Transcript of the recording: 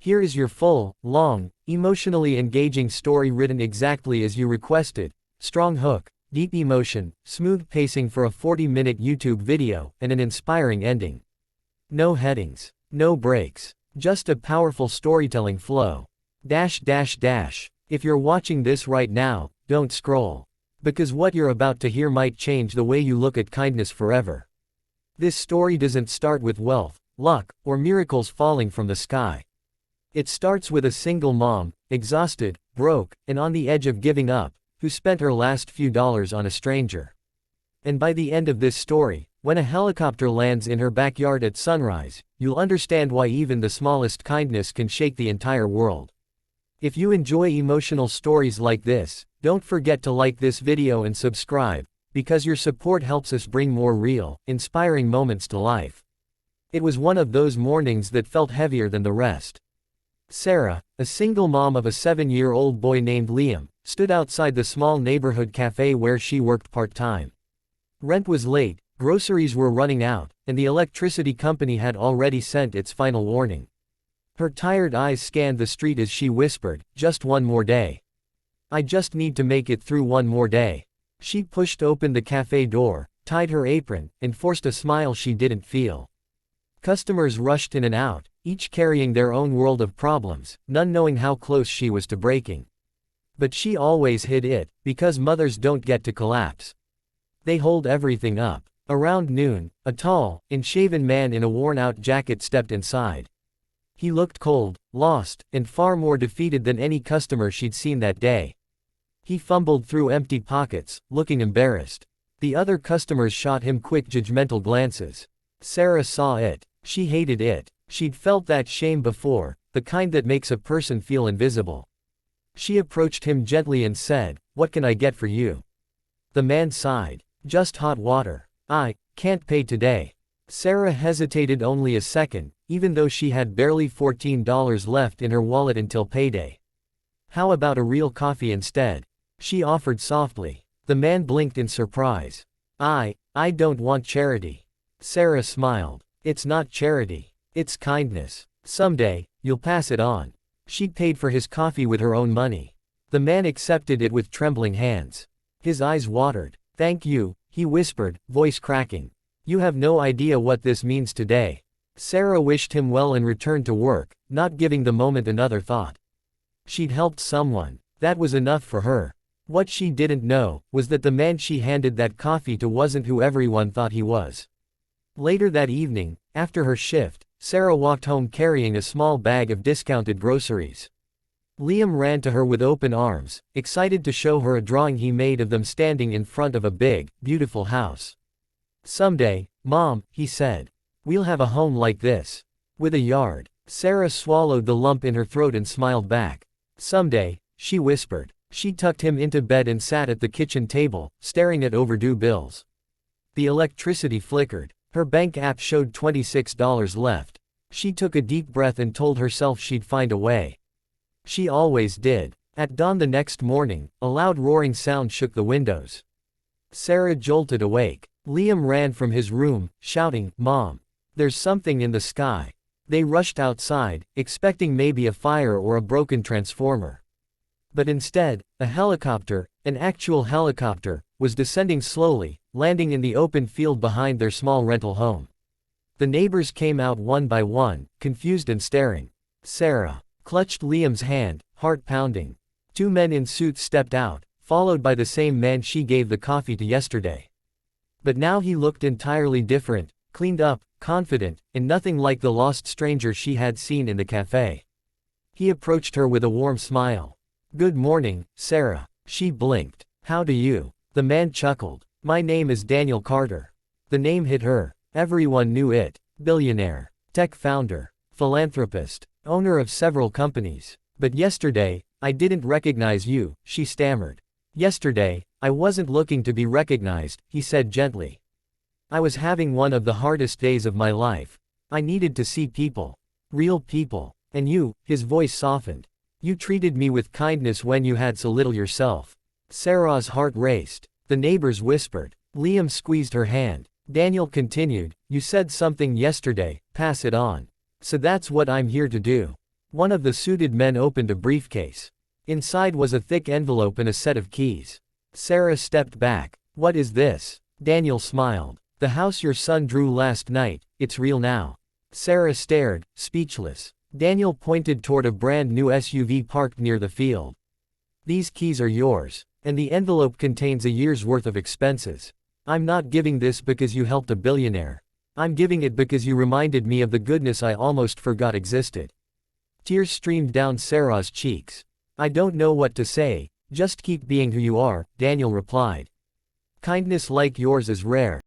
Here is your full, long, emotionally engaging story written exactly as you requested. Strong hook, deep emotion, smooth pacing for a 40-minute YouTube video, and an inspiring ending. No headings. No breaks. Just a powerful storytelling flow. If you're watching this right now, don't scroll. Because what you're about to hear might change the way you look at kindness forever. This story doesn't start with wealth, luck, or miracles falling from the sky. It starts with a single mom, exhausted, broke, and on the edge of giving up, who spent her last few dollars on a stranger. And by the end of this story, when a helicopter lands in her backyard at sunrise, you'll understand why even the smallest kindness can shake the entire world. If you enjoy emotional stories like this, don't forget to like this video and subscribe, because your support helps us bring more real, inspiring moments to life. It was one of those mornings that felt heavier than the rest. Sarah, a single mom of a 7-year-old boy named Liam, stood outside the small neighborhood cafe where she worked part-time. Rent was late, groceries were running out, and the electricity company had already sent its final warning. Her tired eyes scanned the street as she whispered, "Just one more day. I just need to make it through one more day." She pushed open the cafe door, tied her apron, and forced a smile she didn't feel. Customers rushed in and out, each carrying their own world of problems, none knowing how close she was to breaking. But she always hid it, because mothers don't get to collapse. They hold everything up. Around noon, a tall, unshaven man in a worn-out jacket stepped inside. He looked cold, lost, and far more defeated than any customer she'd seen that day. He fumbled through empty pockets, looking embarrassed. The other customers shot him quick judgmental glances. Sarah saw it. She hated it. She'd felt that shame before, the kind that makes a person feel invisible. She approached him gently and said, "What can I get for you?" The man sighed. "Just hot water. I can't pay today." Sarah hesitated only a second, even though she had barely $14 left in her wallet until payday. "How about a real coffee instead?" she offered softly. The man blinked in surprise. I don't want charity." Sarah smiled. "It's not charity. It's kindness. Someday, you'll pass it on." She paid for his coffee with her own money. The man accepted it with trembling hands. His eyes watered. "Thank you," he whispered, voice cracking. "You have no idea what this means today." Sarah wished him well and returned to work, not giving the moment another thought. She'd helped someone. That was enough for her. What she didn't know was that the man she handed that coffee to wasn't who everyone thought he was. Later that evening, after her shift, Sarah walked home carrying a small bag of discounted groceries. Liam ran to her with open arms, excited to show her a drawing he made of them standing in front of a big, beautiful house. "Someday, Mom," he said, "we'll have a home like this. With a yard." Sarah swallowed the lump in her throat and smiled back. "Someday," she whispered. She tucked him into bed and sat at the kitchen table, staring at overdue bills. The electricity flickered. Her bank app showed $26 left. She took a deep breath and told herself she'd find a way. She always did. At dawn the next morning, a loud roaring sound shook the windows. Sarah jolted awake. Liam ran from his room, shouting, "Mom! There's something in the sky." They rushed outside, expecting maybe a fire or a broken transformer. But instead, a helicopter, an actual helicopter, was descending slowly, landing in the open field behind their small rental home. The neighbors came out one by one, confused and staring. Sarah clutched Liam's hand, heart pounding. Two men in suits stepped out, followed by the same man she gave the coffee to yesterday. But now he looked entirely different, cleaned up, confident, and nothing like the lost stranger she had seen in the cafe. He approached her with a warm smile. "Good morning, Sarah." She blinked. "How do you?" The man chuckled. "My name is Daniel Carter." The name hit her. Everyone knew it. Billionaire, tech founder, philanthropist, owner of several companies. "But yesterday, I didn't recognize you," she stammered. "Yesterday, I wasn't looking to be recognized," he said gently. "I was having one of the hardest days of my life. I needed to see people. Real people. And you," his voice softened. "You treated me with kindness when you had so little yourself." Sarah's heart raced. The neighbors whispered. Liam squeezed her hand. Daniel continued, "You said something yesterday, pass it on. So that's what I'm here to do." One of the suited men opened a briefcase. Inside was a thick envelope and a set of keys. Sarah stepped back. "What is this?" Daniel smiled. "The house your son drew last night, it's real now." Sarah stared, speechless. Daniel pointed toward a brand new SUV parked near the field. "These keys are yours. And the envelope contains a year's worth of expenses. I'm not giving this because you helped a billionaire. I'm giving it because you reminded me of the goodness I almost forgot existed." Tears streamed down Sarah's cheeks. "I don't know what to say, just keep being who you are," Daniel replied. "Kindness like yours is rare.